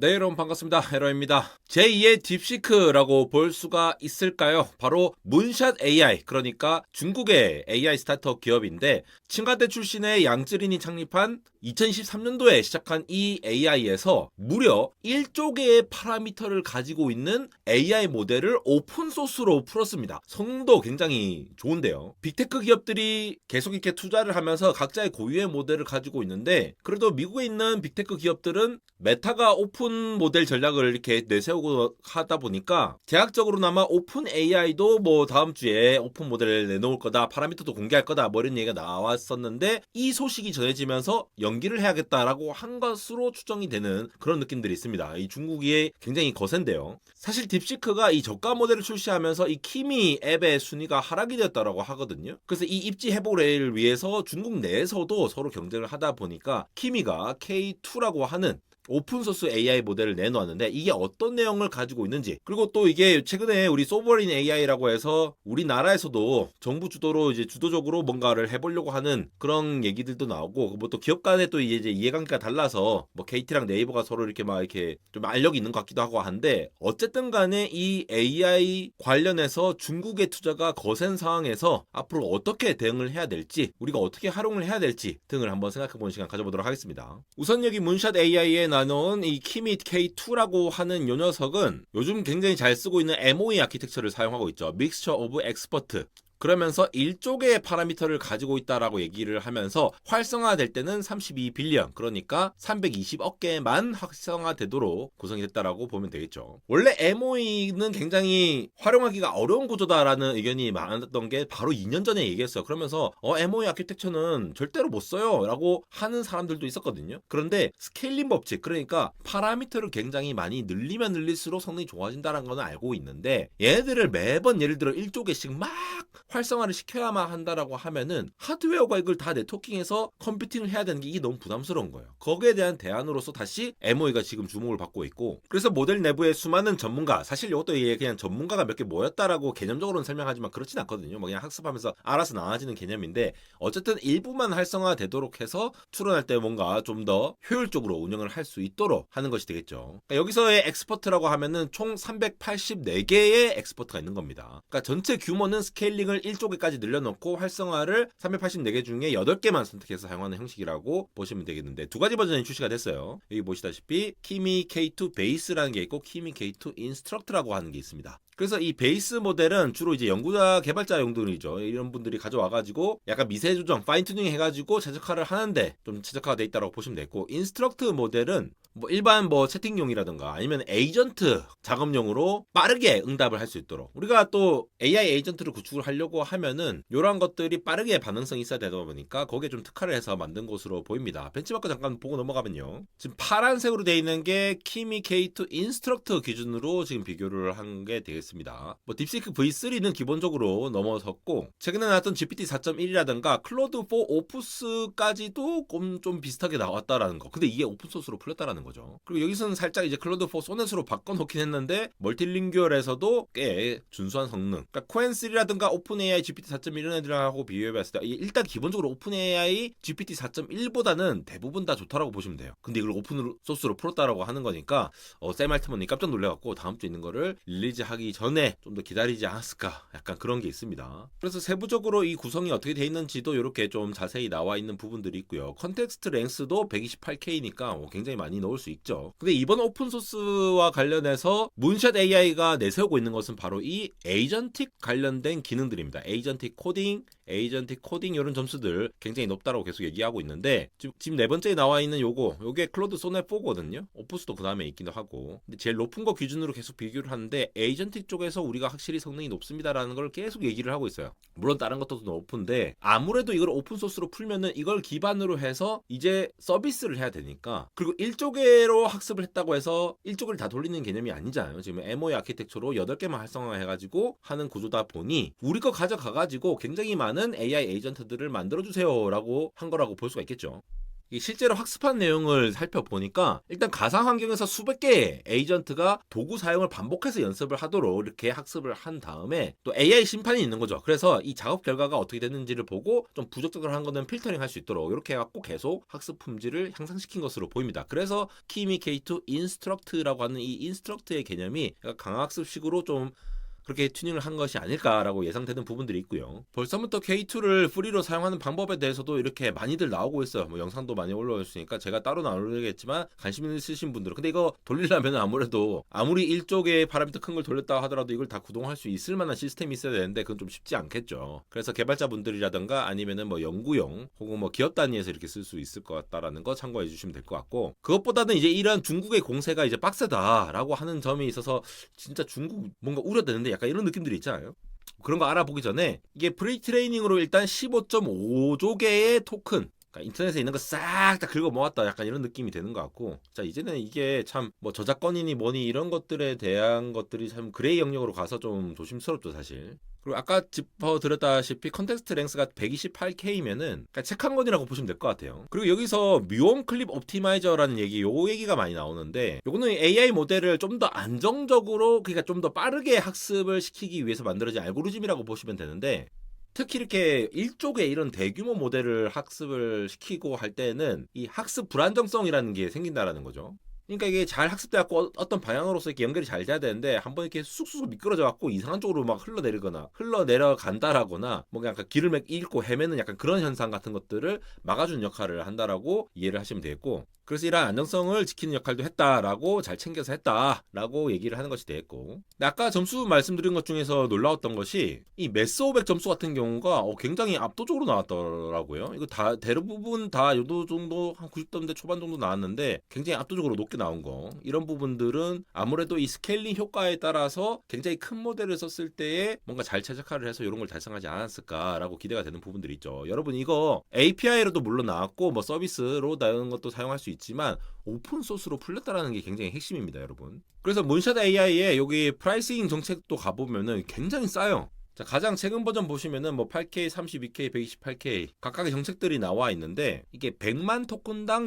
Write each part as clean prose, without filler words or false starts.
네, 여러분 반갑습니다. 에러입니다. 제2의 딥시크라고 볼 수가 있을까요? 바로 문샷 AI, 그러니까 중국의 AI 스타트업 기업인데 칭간대 출신의 양쯔린이 창립한 2023년도에 시작한 이 AI에서 무려 1조 개의 파라미터를 가지고 있는 AI 모델을 오픈소스로 풀었습니다. 성능도 굉장히 좋은데요. 빅테크 기업들이 계속 이렇게 투자를 하면서 각자의 고유의 모델을 가지고 있는데 그래도 미국에 있는 빅테크 기업들은 메타가 오픈 모델 전략을 이렇게 내세우고 하다 보니까 대학적으로나마 오픈 AI도 뭐 다음 주에 오픈 모델을 내놓을 거다, 파라미터도 공개할 거다, 뭐 이런 얘기가 나왔었는데 이 소식이 전해지면서 연기를 해야겠다라고 한 것으로 추정이 되는 그런 느낌들이 있습니다. 이 중국이 굉장히 거센데요. 사실 딥시크가 이 저가 모델을 출시하면서 이 키미 앱의 순위가 하락이 되었다라고 하거든요. 그래서 이 입지 회복을 위해서 중국 내에서도 서로 경쟁을 하다 보니까 키미가 K2라고 하는 오픈소스 AI 모델을 내놓았는데 이게 어떤 내용을 가지고 있는지, 그리고 또 이게 최근에 우리 소버린 AI라고 해서 우리나라에서도 정부 주도로 이제 주도적으로 뭔가를 해보려고 하는 그런 얘기들도 나오고, 뭐 또 기업 간에 또 이제 이해관계가 달라서 뭐 KT랑 네이버가 서로 이렇게 막 이렇게 좀 알력이 있는 것 같기도 하고 한데, 어쨌든 간에 이 AI 관련해서 중국의 투자가 거센 상황에서 앞으로 어떻게 대응을 해야 될지, 우리가 어떻게 활용을 해야 될지 등을 한번 생각해보는 시간 가져보도록 하겠습니다. 우선 여기 문샷 AI에 나눈 이 키밋 K2라고 하는 요 녀석은 요즘 굉장히 잘 쓰고 있는 MOE 아키텍처를 사용하고 있죠. Mixture of Expert. 그러면서 1조 개의 파라미터를 가지고 있다라고 얘기를 하면서 활성화될 때는 32빌리언, 그러니까 320억 개만 활성화되도록 구성이 됐다라고 보면 되겠죠. 원래 MOE는 굉장히 활용하기가 어려운 구조다라는 의견이 많았던 게 바로 2년 전에 얘기했어요. 그러면서 MOE 아키텍처는 절대로 못 써요 라고 하는 사람들도 있었거든요. 그런데 스케일링 법칙, 그러니까 파라미터를 굉장히 많이 늘리면 늘릴수록 성능이 좋아진다는 건 알고 있는데, 얘네들을 매번 예를 들어 1조 개씩 막 활성화를 시켜야만 한다라고 하면은 하드웨어가 이걸 다 네트워킹해서 컴퓨팅을 해야 되는 게 이게 너무 부담스러운 거예요. 거기에 대한 대안으로서 다시 MOE가 지금 주목을 받고 있고, 그래서 모델 내부에 수많은 전문가, 사실 이것도 그냥 전문가가 몇 개 모였다라고 개념적으로는 설명하지만 그렇진 않거든요. 뭐 그냥 학습하면서 알아서 나아지는 개념인데, 어쨌든 일부만 활성화되도록 해서 출원할 때 뭔가 좀 더 효율적으로 운영을 할 수 있도록 하는 것이 되겠죠. 그러니까 여기서의 엑스퍼트라고 하면은 총 384개의 엑스퍼트가 있는 겁니다. 그러니까 전체 규모는 스케일링을 1조 개까지 늘려놓고 활성화를 384개 중에 8개만 선택해서 사용하는 형식이라고 보시면 되겠는데, 두 가지 버전이 출시가 됐어요. 여기 보시다시피 키미 K2 베이스라는 게 있고 키미 K2 인스트럭트라고 하는 게 있습니다. 그래서 이 베이스 모델은 주로 이제 연구자 개발자 용도이죠. 이런 분들이 가져와가지고 약간 미세 조정, 파인 튜닝 해가지고 최적화를 하는데 좀 최적화가 돼 있다고 보시면 되고, 인스트럭트 모델은 뭐 일반 뭐 채팅용이라든가 아니면 에이전트 작업용으로 빠르게 응답을 할 수 있도록, 우리가 또 AI 에이전트를 구축을 하려고 하면은 이런 것들이 빠르게 반응성이 있어야 되다 보니까 거기에 좀 특화를 해서 만든 것으로 보입니다. 벤치마크 잠깐 보고 넘어가면요, 지금 파란색으로 되어 있는 게 키미 K2 인스트럭트 기준으로 지금 비교를 한 게 되겠습니다. 뭐 딥시크 V3는 기본적으로 넘어섰고, 최근에 나왔던 GPT 4.1이라든가 클로드 4 오프스까지도 좀 비슷하게 나왔다라는 거. 근데 이게 오픈소스로 풀렸다라는 거죠. 그리고 여기서는 살짝 이제 클로드 4 소넷으로 바꿔놓긴 했는데 멀티링규얼에서도 꽤 준수한 성능. 그러니까 코엔3라든가 오픈AI GPT 4.1 이런 애들하고 비교해봤을 때 일단 기본적으로 오픈AI GPT 4.1보다는 대부분 다 좋다라고 보시면 돼요. 근데 이걸 오픈 소스로 풀었다라고 하는 거니까 샘 알트먼이 깜짝 놀래갖고 다음 주에 있는 거를 릴리즈하기 전에 좀 더 기다리지 않았을까, 약간 그런 게 있습니다. 그래서 세부적으로 이 구성이 어떻게 돼 있는지도 이렇게 좀 자세히 나와 있는 부분들이 있고요. 컨텍스트 랭스도 128K니까 굉장히 많이 넣을 수 있죠. 근데 이번 오픈소스와 관련해서 문샷 AI가 내세우고 있는 것은 바로 이 에이전틱 관련된 기능들입니다. 에이전틱 코딩 이런 점수들 굉장히 높다라고 계속 얘기하고 있는데, 지금 네 번째에 나와 있는 요게 클로드 소넷 4거든요. 오프스도 그 다음에 있기도 하고, 근데 제일 높은 거 기준으로 계속 비교를 하는데 에이전틱 쪽에서 우리가 확실히 성능이 높습니다라는 걸 계속 얘기를 하고 있어요. 물론 다른 것도 높은데 아무래도 이걸 오픈소스로 풀면은 이걸 기반으로 해서 이제 서비스를 해야 되니까, 그리고 1조 개로 학습을 했다고 해서 1조 개를 다 돌리는 개념이 아니잖아요. 지금 MOE 아키텍처로 8개만 활성화해가지고 하는 구조다 보니 우리 거 가져가가지고 굉장히 많은 AI 에이전트들을 만들어주세요 라고 한 거라고 볼 수가 있겠죠. 이 실제로 학습한 내용을 살펴보니까 일단 가상 환경에서 수백 개의 에이전트가 도구 사용을 반복해서 연습을 하도록 이렇게 학습을 한 다음에 또 AI 심판이 있는 거죠. 그래서 이 작업 결과가 어떻게 됐는지를 보고 좀 부적절한 거는 필터링 할 수 있도록 이렇게 해갖고 계속 학습 품질을 향상시킨 것으로 보입니다. 그래서 키미 K2 인스트럭트라고 하는 이 인스트럭트의 개념이 강학습식으로 좀 그렇게 튜닝을 한 것이 아닐까라고 예상되는 부분들이 있고요. 벌써부터 K2를 프리로 사용하는 방법에 대해서도 이렇게 많이들 나오고 있어요. 뭐 영상도 많이 올라오셨으니까 제가 따로 나누겠지만 관심 있으신 분들은 근데 이거 돌리려면 아무래도 아무리 일쪽에 파라미터 큰 걸 돌렸다 하더라도 이걸 다 구동할 수 있을 만한 시스템이 있어야 되는데 그건 좀 쉽지 않겠죠. 그래서 개발자분들이라든가 아니면은 뭐 연구용 혹은 뭐 기업 단위에서 이렇게 쓸 수 있을 것 같다라는 거 참고해 주시면 될 것 같고 그것보다는 이제 이런 중국의 공세가 이제 빡세다라고 하는 점이 있어서 진짜 중국 뭔가 우려되는데 약간 이런 느낌들이 있잖아요. 그런 거 알아보기 전에 이게 프리트레이닝으로 일단 15.5조 개의 토큰 그러니까 인터넷에 있는 거 싹 다 긁어 모았다 약간 이런 느낌이 되는 것 같고 자 이제는 이게 참 뭐 저작권이니 뭐니 이런 것들에 대한 것들이 참 그레이 영역으로 가서 좀 조심스럽죠 사실. 그리고 아까 짚어드렸다시피 컨텍스트 랭스가 128K면은 그러니까 책 한 권이라고 보시면 될 것 같아요. 그리고 여기서 뮤온 클립 옵티마이저라는 요 얘기가 많이 나오는데 요거는 AI 모델을 좀 더 안정적으로 그러니까 좀 더 빠르게 학습을 시키기 위해서 만들어진 알고리즘이라고 보시면 되는데 특히 이렇게 일족의 이런 대규모 모델을 학습을 시키고 할 때는 이 학습 불안정성이라는 게 생긴다라는 거죠. 그러니까 이게 잘 학습돼갖고 어떤 방향으로서 이렇게 연결이 잘 돼야 되는데 한번 이렇게 쑥쑥 미끄러져갖고 이상한 쪽으로 막 흘러내리거나 흘러내려간다라거나 뭐 약간 길을 막 잃고 헤매는 약간 그런 현상 같은 것들을 막아주는 역할을 한다라고 이해를 하시면 되겠고 그래서 이러한 안정성을 지키는 역할도 했다라고 잘 챙겨서 했다라고 얘기를 하는 것이 되겠고 근데 아까 점수 말씀드린 것 중에서 놀라웠던 것이 이 메스 500 점수 같은 경우가 굉장히 압도적으로 나왔더라고요. 이거 다 대부분 다 요도 정도 한 90점대 초반 정도 나왔는데 굉장히 압도적으로 높게 나온 거 이런 부분들은 아무래도 이 스케일링 효과에 따라서 굉장히 큰 모델을 썼을 때에 뭔가 잘 최적화를 해서 이런 걸 달성하지 않았을까라고 기대가 되는 부분들이 있죠. 여러분 이거 API로도 물론 나왔고 뭐 서비스로 나오는 것도 사용할 수 있지만 오픈 소스로 풀렸다라는 게 굉장히 핵심입니다, 여러분. 그래서 문샷 AI의 여기 프라이싱 정책도 가보면은 굉장히 싸요. 자, 가장 최근 버전 보시면은 뭐 8K, 32K, 128K 각각의 정책들이 나와 있는데 이게 100만 토큰당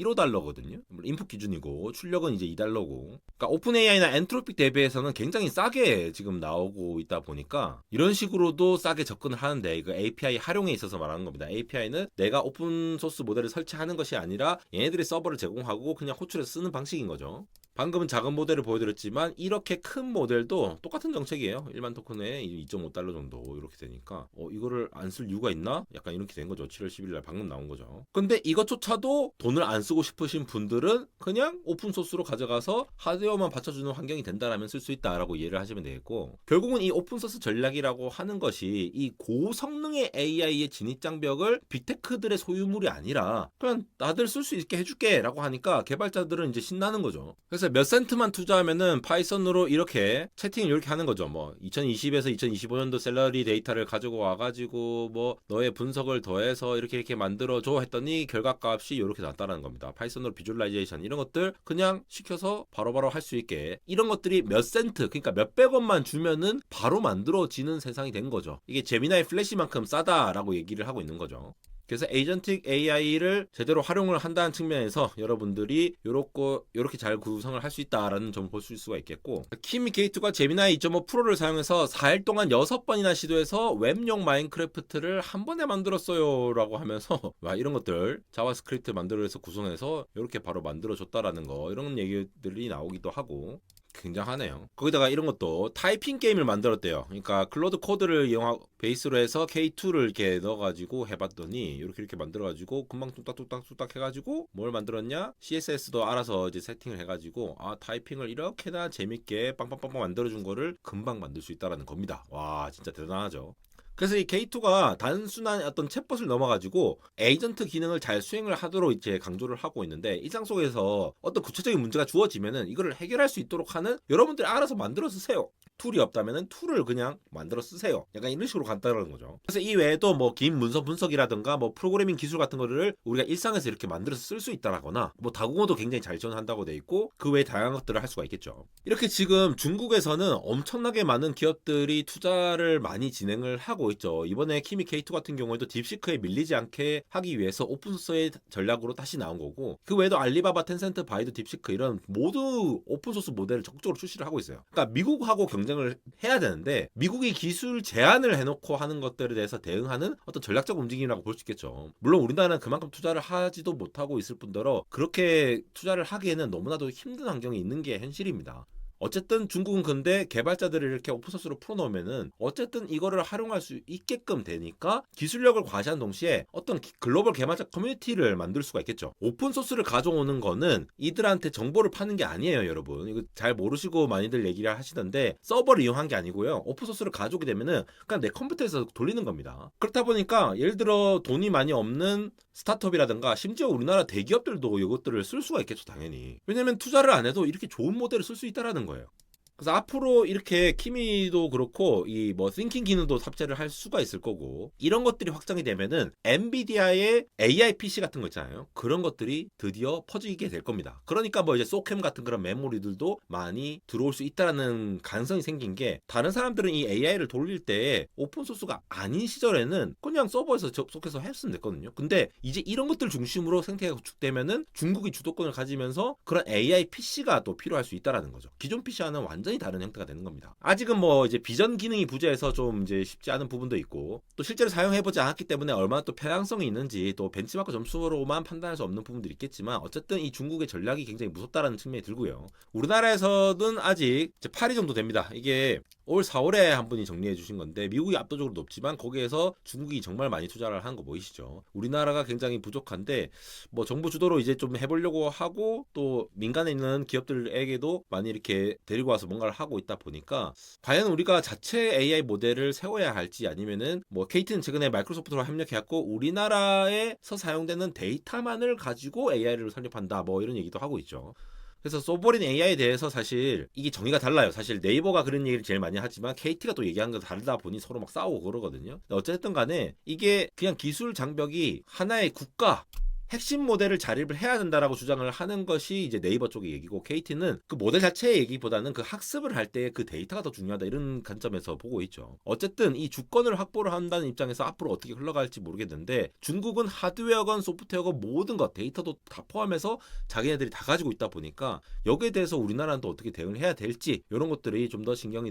0.15달러거든요. 인풋 기준이고 출력은 이제 2달러고. 그러니까 오픈 AI나 엔트로픽 대비해서는 굉장히 싸게 지금 나오고 있다 보니까 이런 식으로도 싸게 접근을 하는데 이거 API 활용에 있어서 말하는 겁니다. API는 내가 오픈 소스 모델을 설치하는 것이 아니라 얘네들이 서버를 제공하고 그냥 호출해서 쓰는 방식인 거죠. 방금은 작은 모델을 보여드렸지만 이렇게 큰 모델도 똑같은 정책이에요. 1만 토큰에 2.5달러 정도 이렇게 되니까 이거를 안 쓸 이유가 있나? 약간 이렇게 된 거죠. 7월 10일 날 방금 나온 거죠. 근데 이것조차도 돈을 안 쓰고 싶으신 분들은 그냥 오픈소스로 가져가서 하드웨어만 받쳐주는 환경이 된다라면 쓸 수 있다라고 이해를 하시면 되겠고 결국은 이 오픈소스 전략이라고 하는 것이 이 고성능의 AI의 진입장벽을 빅테크들의 소유물이 아니라 그냥 나들 쓸 수 있게 해줄게 라고 하니까 개발자들은 이제 신나는 거죠. 그래서 몇 센트만 투자하면은 파이썬으로 이렇게 채팅을 이렇게 하는 거죠. 뭐 2020에서 2025년도 샐러리 데이터를 가지고 와가지고 뭐 너의 분석을 더해서 이렇게 만들어줘 했더니 결과값이 이렇게 나왔다는 겁니다. 파이썬으로 비주얼라이제이션 이런 것들 그냥 시켜서 바로바로 할 수 있게 이런 것들이 몇 센트 그러니까 몇백 원만 주면은 바로 만들어지는 세상이 된 거죠. 이게 제미나이 플래시만큼 싸다라고 얘기를 하고 있는 거죠. 그래서 에이전틱 AI를 제대로 활용을 한다는 측면에서 여러분들이 요렇게 잘 구성을 할 수 있다라는 점을 볼 수가 있겠고 키미 K2가 제미나이 2.5 프로를 사용해서 4일 동안 6번이나 시도해서 웹용 마인크래프트를 한 번에 만들었어요 라고 하면서 와 이런 것들 자바스크립트 만들어서 구성해서 이렇게 바로 만들어줬다라는 거 이런 얘기들이 나오기도 하고 굉장하네요. 거기다가 이런 것도 타이핑 게임을 만들었대요. 그러니까 클로드 코드를 이용하고 베이스로 해서 K2를 이렇게 넣어가지고 해봤더니 이렇게 만들어가지고 금방 뚝딱뚝딱 해가지고 뭘 만들었냐? CSS도 알아서 이제 세팅을 해가지고 타이핑을 이렇게나 재밌게 빵빵빵빵 만들어준 거를 금방 만들 수 있다라는 겁니다. 와 진짜 대단하죠. 그래서 이 K2가 단순한 어떤 챗봇을 넘어가지고 에이전트 기능을 잘 수행을 하도록 이제 강조를 하고 있는데 일상 속에서 어떤 구체적인 문제가 주어지면은 이거를 해결할 수 있도록 하는 여러분들이 알아서 만들어 쓰세요. 툴이 없다면은 툴을 그냥 만들어 쓰세요. 약간 이런 식으로 간다는 거죠. 그래서 이 외에도 뭐 긴 문서 분석이라든가 뭐 프로그래밍 기술 같은 거를 우리가 일상에서 이렇게 만들어서 쓸 수 있다라거나 뭐 다국어도 굉장히 잘 지원한다고 돼 있고 그 외에 다양한 것들을 할 수가 있겠죠. 이렇게 지금 중국에서는 엄청나게 많은 기업들이 투자를 많이 진행을 하고 하고 있죠. 이번에 키미 K2 같은 경우에도 딥시크에 밀리지 않게 하기 위해서 오픈소스의 전략으로 다시 나온 거고, 그 외에도 알리바바, 텐센트, 바이두, 딥시크 이런 모두 오픈소스 모델을 적극적으로 출시를 하고 있어요. 그러니까 미국하고 경쟁을 해야 되는데 미국이 기술 제한을 해놓고 하는 것들에 대해서 대응하는 어떤 전략적 움직임이라고 볼 수 있겠죠. 물론 우리나라는 그만큼 투자를 하지도 못하고 있을 뿐더러 그렇게 투자를 하기에는 너무나도 힘든 환경이 있는 게 현실입니다. 어쨌든 중국은 근데 개발자들을 이렇게 오픈소스로 풀어놓으면은 어쨌든 이거를 활용할 수 있게끔 되니까 기술력을 과시한 동시에 어떤 글로벌 개발자 커뮤니티를 만들 수가 있겠죠. 오픈소스를 가져오는 거는 이들한테 정보를 파는 게 아니에요, 여러분. 이거 잘 모르시고 많이들 얘기를 하시던데 서버를 이용한 게 아니고요. 오픈소스를 가져오게 되면은 그냥 내 컴퓨터에서 돌리는 겁니다. 그렇다 보니까 예를 들어 돈이 많이 없는 스타트업이라든가 심지어 우리나라 대기업들도 이것들을 쓸 수가 있겠죠, 당연히. 왜냐면 투자를 안 해도 이렇게 좋은 모델을 쓸 수 있다라는 거예요. 그래서 앞으로 이렇게 키미도 그렇고 이 뭐 싱킹 기능도 탑재를 할 수가 있을 거고, 이런 것들이 확장이 되면은 엔비디아의 AI PC 같은 거 있잖아요. 그런 것들이 드디어 퍼지게 될 겁니다. 그러니까 뭐 이제 소캠 같은 그런 메모리들도 많이 들어올 수 있다라는 가능성이 생긴 게, 다른 사람들은 이 AI를 돌릴 때 오픈 소스가 아닌 시절에는 그냥 서버에서 접속해서 했으면 됐거든요. 근데 이제 이런 것들 중심으로 생태계가 구축되면은 중국이 주도권을 가지면서 그런 AI PC가 또 필요할 수 있다라는 거죠. 기존 PC와는 완전히 다른 형태가 되는 겁니다. 아직은 뭐 이제 비전 기능이 부재해서 좀 이제 쉽지 않은 부분도 있고, 또 실제로 사용해보지 않았기 때문에 얼마나 또 편향성이 있는지 또 벤치마크 점수로만 판단할 수 없는 부분들이 있겠지만, 어쨌든 이 중국의 전략이 굉장히 무섭다라는 측면이 들고요. 우리나라에서는 아직 이제 8위 정도 됩니다. 이게 올 4월에 한 분이 정리해 주신 건데, 미국이 압도적으로 높지만 거기에서 중국이 정말 많이 투자를 한 거 보이시죠? 우리나라가 굉장히 부족한데 뭐 정부 주도로 이제 좀 해보려고 하고, 또 민간에 있는 기업들에게도 많이 이렇게 데리고 와서 뭔가를 하고 있다 보니까, 과연 우리가 자체 AI 모델을 세워야 할지, 아니면은 뭐 KT는 최근에 마이크로소프트와 협력해갖고 우리나라에서 사용되는 데이터만을 가지고 AI를 설립한다 뭐 이런 얘기도 하고 있죠. 그래서 소버린 AI에 대해서 사실 이게 정의가 달라요. 사실 네이버가 그런 얘기를 제일 많이 하지만 KT가 또 얘기하는 거 다르다 보니 서로 막 싸우고 그러거든요. 어쨌든 간에 이게 그냥 기술 장벽이 하나의 국가 핵심 모델을 자립을 해야 된다라고 주장을 하는 것이 이제 네이버 쪽의 얘기고, KT는 그 모델 자체의 얘기보다는 그 학습을 할 때 그 데이터가 더 중요하다 이런 관점에서 보고 있죠. 어쨌든 이 주권을 확보를 한다는 입장에서 앞으로 어떻게 흘러갈지 모르겠는데, 중국은 하드웨어건 소프트웨어건 모든 것, 데이터도 다 포함해서 자기네들이 다 가지고 있다 보니까 여기에 대해서 우리나라는 또 어떻게 대응을 해야 될지, 이런 것들이 좀 더 신경이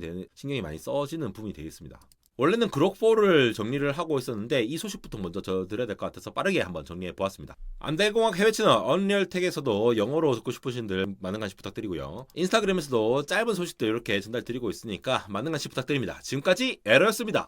많이 써지는 부분이 되겠습니다. 원래는 그록4를 정리를 하고 있었는데 이 소식부터 먼저 드려야 될 것 같아서 빠르게 한번 정리해 보았습니다. 안달공학 해외 채널 언리얼텍에서도 영어로 듣고 싶으신 분들 많은 관심 부탁드리고요. 인스타그램에서도 짧은 소식도 이렇게 전달드리고 있으니까 많은 관심 부탁드립니다. 지금까지 에러였습니다.